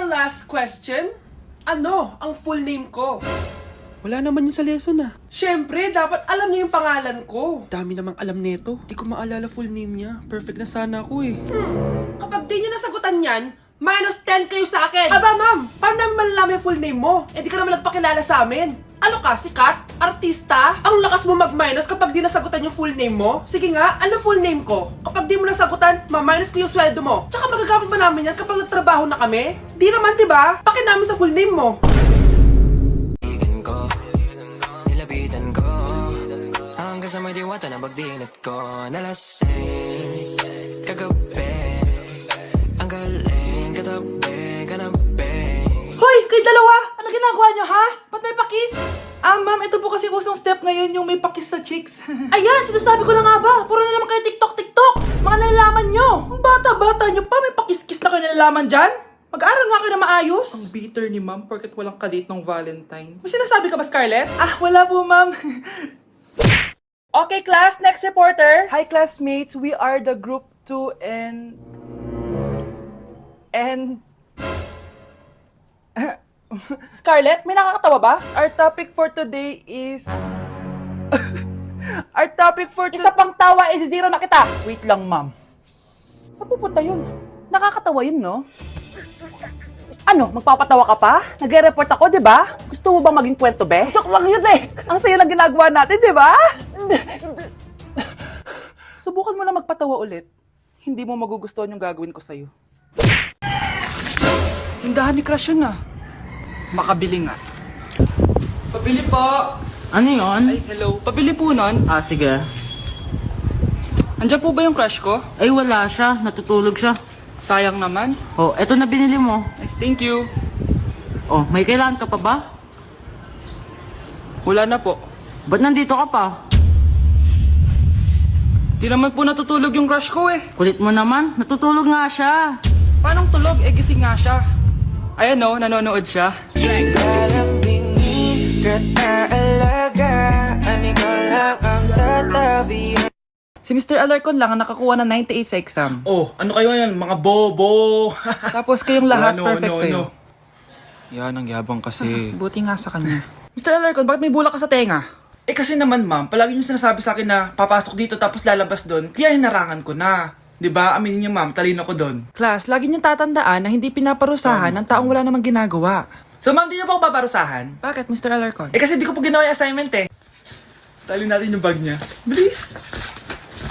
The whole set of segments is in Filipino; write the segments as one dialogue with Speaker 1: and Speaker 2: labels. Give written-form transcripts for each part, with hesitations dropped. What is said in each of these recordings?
Speaker 1: our last question. Ano ang full name ko?
Speaker 2: Wala naman yun sa lesson ah.
Speaker 1: Siyempre, dapat alam niyo yung pangalan ko.
Speaker 2: Dami namang alam nito. Di ko maalala full name niya. Perfect na sana ako eh.
Speaker 1: Kapag di niyo nasagutan yan, minus 10 kayo sa akin. Aba ma'am, paano namin malalaman yung full name mo? Eh di ka naman nagpakilala sa amin. Ano ka, sikat? Artista? Ang lakas mo mag-minus kapag di nasagutan yung full name mo? Sige nga, ano full name ko? Kapag di mo nasagutan, ma-minus ko yung sweldo mo. Tsaka magagamit ba namin yan kapag nagtrabaho na kami? Di naman, di ba? Paki namin sa full name mo.
Speaker 3: Hanggang sa may diwata na bagdinat ko nalasing kagabi. Ang galing katabi, kanabi.
Speaker 4: Hoy! Kayo dalawa! Ano ginagawa nyo, ha? Ba't may pakis? Ma'am, ito po kasi usong step ngayon yung may pakis sa chicks. Ayan! Sinasabi ko na nga ba? Puro na naman kayo TikTok! Mga nalalaman nyo! Ang bata-bata nyo pa, may pakis-kis na kayo nalalaman dyan? Mag-aaral nga kayo na maayos?
Speaker 5: Ang bitter ni ma'am porket walang kadate ng Valentine's.
Speaker 1: May sinasabi ka ba, Scarlett?
Speaker 4: Wala po, ma'am.
Speaker 1: Okay, class. Next reporter.
Speaker 4: Hi, classmates. We are the group 2 and...
Speaker 1: Scarlett, may nakakatawa ba?
Speaker 4: Our topic for today is... Our topic for
Speaker 1: Isa pang tawa, isi-zero na kita.
Speaker 4: Wait lang, ma'am.
Speaker 1: Saan pupunta yun? Nakakatawa yun, no? Ano, magpapatawa ka pa? Nagre-report ako, di ba? Gusto mo bang maging kwento, be?
Speaker 4: Joke lang yun eh!
Speaker 1: Ang saya ng ginagawa natin, di ba? Subukan mo na magpatawa ulit. Hindi mo magugustuhan yung gagawin ko sa'yo.
Speaker 4: Tindahan ni Crush yun ah. Makabili nga.
Speaker 5: Pabili po!
Speaker 6: Ano yun?
Speaker 5: Ay, hello. Pabili po nun.
Speaker 6: Sige.
Speaker 5: Andiyan po ba yung crush ko?
Speaker 6: Ay, wala siya. Natutulog siya.
Speaker 5: Sayang naman.
Speaker 6: Oh, eto na binili mo.
Speaker 5: Ay, thank you.
Speaker 6: Oh, may kailangan ka pa ba?
Speaker 5: Wala na po.
Speaker 6: Ba't nandito ka pa?
Speaker 5: Di naman po natutulog yung crush ko eh.
Speaker 6: Kulit mo naman. Natutulog nga siya.
Speaker 5: Paanong tulog? Eh, gising nga siya. Ayan o, nanonood siya.
Speaker 4: Si Mr. Alarcon lang ang nakakuha ng 98 sa exam.
Speaker 5: Oh, ano kayo yan? Mga bobo!
Speaker 4: Tapos kayong lahat
Speaker 5: Ano,
Speaker 4: perfect
Speaker 5: ano,
Speaker 4: kayo.
Speaker 5: ano? Yan, ang yabang kasi.
Speaker 4: Buti nga sa kanya. Mr. Alarcon, bakit may bulak ka sa tenga?
Speaker 5: Eh kasi naman ma'am, palagi niyo sinasabi sa akin na papasok dito tapos lalabas doon, kaya hinarangan ko na. 'Di ba? Aminin niyo ma'am, talino ko doon.
Speaker 4: Class, lagi niyong tatandaan na hindi pinaparusahan ng taong wala namang ginagawa.
Speaker 5: So ma'am, di niyo po ako paparusahan?
Speaker 4: Bakit, Mr. Alarcon?
Speaker 5: Eh kasi di ko po ginawa yung assignment eh. Psst, tali natin yung bag niya. Bilis!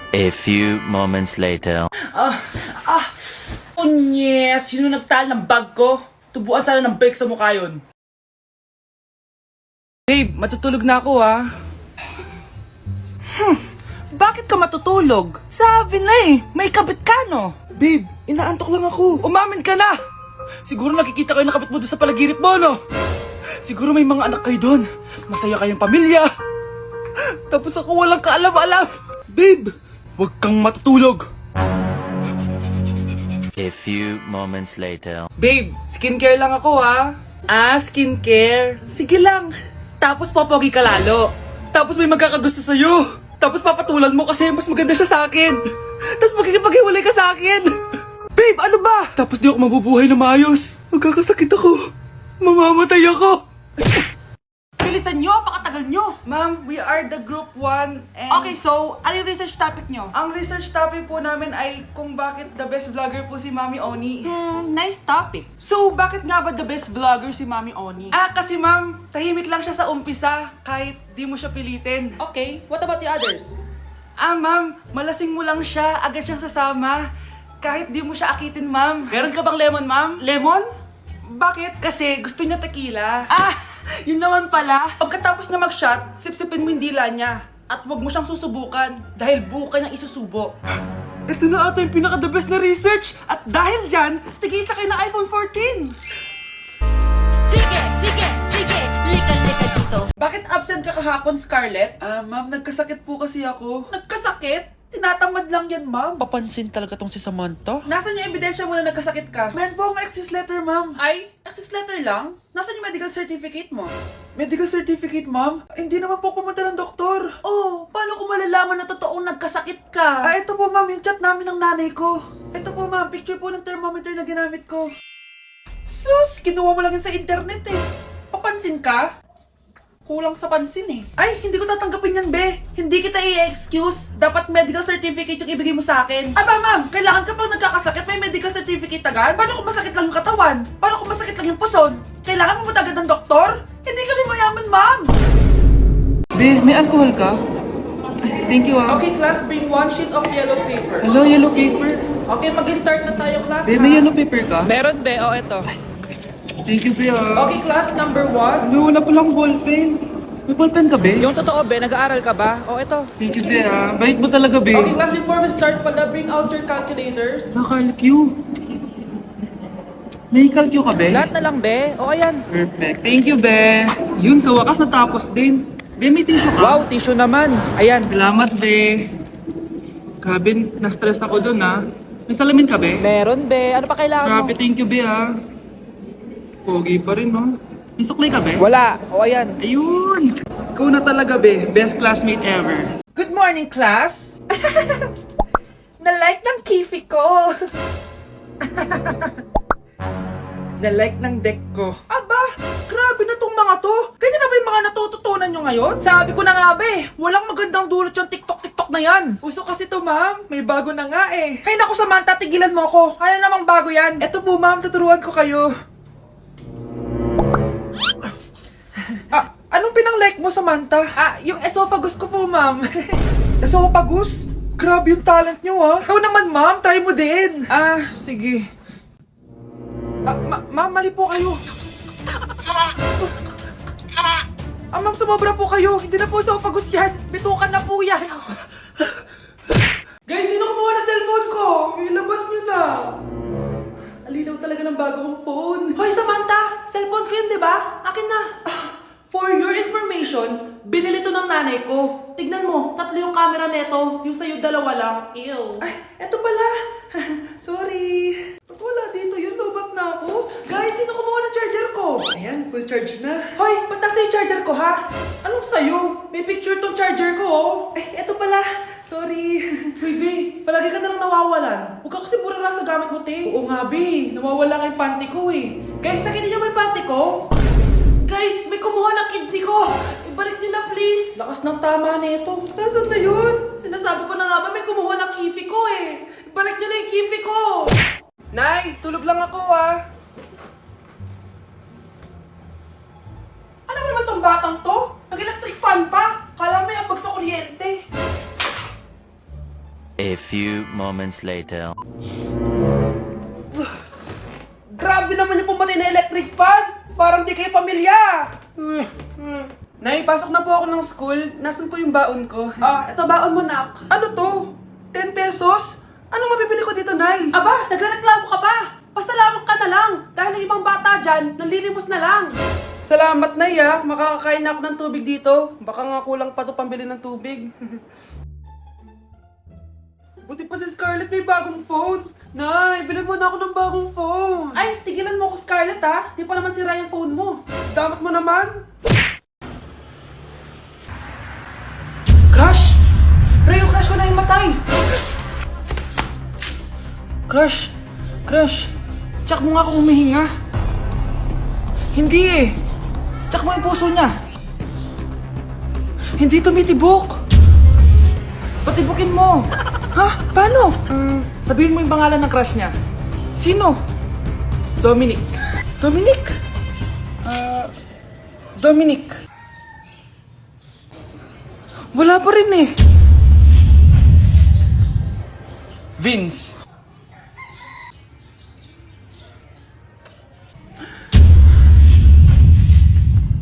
Speaker 7: A few moments later.
Speaker 5: Unyes! Sino nagtal ng bag ko? Tubuan sana ng bake sa mukha yun. Babe, matutulog na ako ah.
Speaker 4: Bakit ka matutulog? Sabi na eh, may kabit ka no?
Speaker 5: Babe, inaantok lang ako. Umamin ka na! Siguro nakikita kayo ng kabit mo doon sa palagirip mo, no? Siguro may mga anak kayo doon. Masaya kayong pamilya. Tapos ako walang kaalam-alam. Babe, huwag kang matutulog.
Speaker 7: A few moments later.
Speaker 5: Babe, skincare lang ako ha. Skincare. Sige lang. Tapos popogi ka lalo. Tapos may magkakagusto sa'yo. Tapos papatulan mo kasi mas maganda siya sa akin. Tapos magkikipaghiwalay ka sa akin. Babe, ano ba? Tapos di ako mabubuhay na maayos. Magkakasakit ako. Mamamatay ako.
Speaker 1: Bilisan nyo, pakatagal nyo.
Speaker 4: Ma'am, we are the group 1 and...
Speaker 1: Okay, so, ano yung research topic nyo?
Speaker 4: Ang research topic po namin ay kung bakit the best vlogger po si Mami Oni.
Speaker 1: Nice topic. So, bakit nga ba the best vlogger si Mami Oni?
Speaker 4: Kasi ma'am, tahimik lang siya sa umpisa kahit di mo siya pilitin.
Speaker 1: Okay, what about the others?
Speaker 4: Ma'am, malasing mo lang siya, agad siyang sasama. Kahit di mo siya akitin, ma'am.
Speaker 1: Meron ka bang lemon, ma'am?
Speaker 4: Lemon? Bakit? Kasi gusto niya tequila.
Speaker 1: Yun naman pala. Pagkatapos niya mag-shot, sipsipin mo yung dila niya. At huwag mo siyang susubukan dahil buo ka niyang isusubo.
Speaker 4: Ito na ata yung pinaka-the best na research. At dahil dyan, tigisa kayo ng iPhone 14.
Speaker 8: Sige, lika dito.
Speaker 1: Bakit absent ka kahapon, Scarlett?
Speaker 4: Ma'am, nagkasakit po kasi ako.
Speaker 1: Nagkasakit? Tinatamad lang yan, ma'am.
Speaker 4: Papansin talaga tong si Samantha.
Speaker 1: Nasaan yung ebidensya mo na nagkasakit ka?
Speaker 4: Meron po akong excuse letter, ma'am.
Speaker 1: Ay, access letter lang? Nasaan yung medical certificate mo?
Speaker 4: Medical certificate, ma'am? Hindi naman po pumunta ng doktor.
Speaker 1: Oh, paano ko malalaman na totoong nagkasakit ka?
Speaker 4: Ito po, ma'am, yung chat namin ng nanay ko. Ito po, ma'am, picture po ng thermometer na ginamit ko.
Speaker 1: Sus, kinuha mo lang yun sa internet eh. Papansin ka? Kulang sa pansin eh. Ay, hindi ko tatanggapin yan, be. Hindi kita i-excuse. Dapat medical certificate yung ibigay mo sa akin. Aba, ma'am, kailangan ka pang nagkakasakit, may medical certificate agad? Paano kung masakit lang yung katawan? Paano kung masakit lang yung puson? Kailangan mo agad ng doktor? Hindi kami mayaman, ma'am.
Speaker 5: Be, may alcohol ka? Ay, thank you ah.
Speaker 1: Okay, class, bring one sheet of yellow paper.
Speaker 5: Hello, yellow paper.
Speaker 1: Okay, mag-start na tayo, class.
Speaker 5: Be, may yellow paper ka?
Speaker 1: Meron, be. O, eto.
Speaker 5: Thank you, be ah.
Speaker 1: Okay, class, number 1.
Speaker 5: Ano, wala palang ballpen. May ballpen ka, be?
Speaker 1: Yung totoo, be, nag-aaral ka ba? O, eto.
Speaker 5: Thank you, be ah. Bait mo talaga, be.
Speaker 1: Okay, class, before we start pala, bring out your calculators.
Speaker 5: Nakal-Q. May calcu ka, be?
Speaker 1: Lahat na lang, be. O, ayan.
Speaker 5: Perfect. Thank you, be. Yun, sa wakas natapos din. Be, may tissue ka?
Speaker 1: Wow, tissue naman. Ayan.
Speaker 5: Salamat, be. Grabe, na-stress ako dun, ah. May salamin ka, be?
Speaker 1: Meron, be. Ano pa kailangan
Speaker 5: Grabe, thank you, be, ah. Pogi pa rin, no? May suklay ka, be?
Speaker 1: Wala. O, ayan.
Speaker 5: Ayun! Ikaw na talaga, be. Best classmate ever.
Speaker 1: Good morning, class. Na-like ng kifi ko. Na-like ng deck ko. Aba, grabe na tong mga to. Ganyan na ba yung mga natututunan nyo ngayon? Sabi ko na nga, be. Walang magandang dulot yung TikTok na yan. Uso kasi to, ma'am. May bago na nga eh. Hay naku, Samantha, tigilan mo ako. Ano namang bago yan? Eto po, ma'am. Tuturuan ko kayo. Anong pinang-like mo, Samantha? Yung esophagus ko po, ma'am. Esophagus? Grabe yung talent nyo, ah. Ikaw naman, ma'am. Try mo din. Sige. Ma'am, mali po kayo. Ma'am, sumobra po kayo. Hindi na po esophagus yan. Bitukan na po yan. Guys, sino kumuha na cellphone ko? Ilabas nyo na. Alinaw talaga ng bago kong phone. Hoy, Samantha! Cellphone ko yun, di ba? Akin na. For your information, binili to ng nanay ko. Tignan mo, 3 yung camera neto. Yung sa'yo 2 lang. Ew. Ay, eto pala. Sorry. Ba't wala dito yun? Lobat na ako. Guys, sino kumuha ng charger ko? Ayan, full charge na. Hoy, ba't nasa yung charger ko, ha? Anong sa'yo? May picture tong charger ko, oh. Ay, eto pala. Sorry. Hoy, be, palagi ka na lang nawawalan. Huwag ka kasi burara sa gamit mo, te. Oo nga, be. Nawawala nga yung panty ko, eh. Guys, nakita niyo ba yung panty ko? Guys, may kumuha ng kidney ko. Ibalik niyo na, please. Lakas ng tama nito. Nasaan na yun? Sinasabi ko na nga ba, may kumuha ng kifi ko, eh. Ibalik niyo na yung kifi ko. Nay, tulog lang ako, ah. Ano ba naman tong batang to? Nag-electric fan pa. Kala mo yung abag sa kuryente.
Speaker 7: A few moments later.
Speaker 1: Grabe naman yung pumatay na electric fan! Parang di kayo pamilya! Nay, pasok na po ako ng school. Nasaan po yung baon ko? Eto baon mo, nak. Ano to? 10 pesos? Anong mabibili ko dito, Nay? Aba, nagrereklamo ka pa! Pasalamat ka na lang! Dahil yung ibang bata dyan, nanlilimos na lang! Salamat, Nay, ah. Makakakain na ako ng tubig dito. Baka nga kulang pa to pambili ng tubig. Buti pa si Scarlett may bagong phone. Nay, bilan mo na ako ng bagong phone. Ay, tigilan mo ako, Scarlett, ha? Di pa naman sira yung phone mo. Damat mo naman. Crush! Pre, yung crush ko na yung matay. Crush! Crush! Tsak mo nga ako humihinga. Hindi eh. Tsak mo yung puso niya. Hindi tumitibok. Patibukin mo. Ha? Paano? Sabihin mo yung pangalan ng crush niya. Sino? Dominic. Dominic? Dominic. Wala pa rin eh. Vince.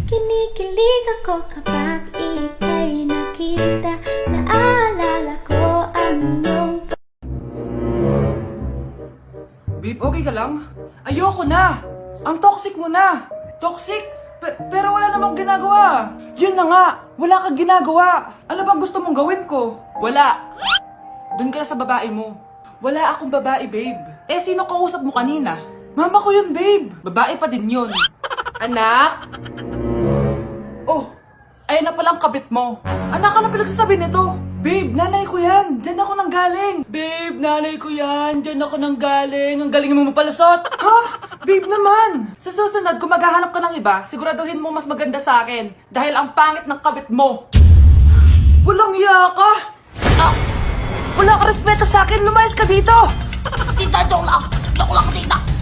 Speaker 9: Kinikilig ako kapag ika'y nakita. Naalala ko ang iyong
Speaker 1: Babe, okay ka lang? Ayoko na! Ang toxic mo na! Toxic? Pero wala namang ginagawa! Yun na nga! Wala kang ginagawa! Ano bang gusto mong gawin ko? Wala! Doon ka na sa babae mo. Wala akong babae, babe. Eh, sino kausap mo kanina? Mama ko yun, babe! Babae pa din yun. Anak? Oh! Ayun na palang kabit mo. Anak, ano pinagsasabi nito?
Speaker 4: Babe, nanay ko yan. Diyan ako nang galing.
Speaker 5: Babe, nanay ko yan. Diyan ako nang galing. Ang galing mo mapalusot.
Speaker 4: Ha? Babe naman! Sa susunod, kung maghahanap ka ng iba, siguraduhin mo mas maganda sa akin. Dahil ang pangit ng kabit mo. Walang iya ka! Ah! Wala ka respeto sa akin, lumayas ka dito!
Speaker 8: Tita, joke lang. Joke lang, tita.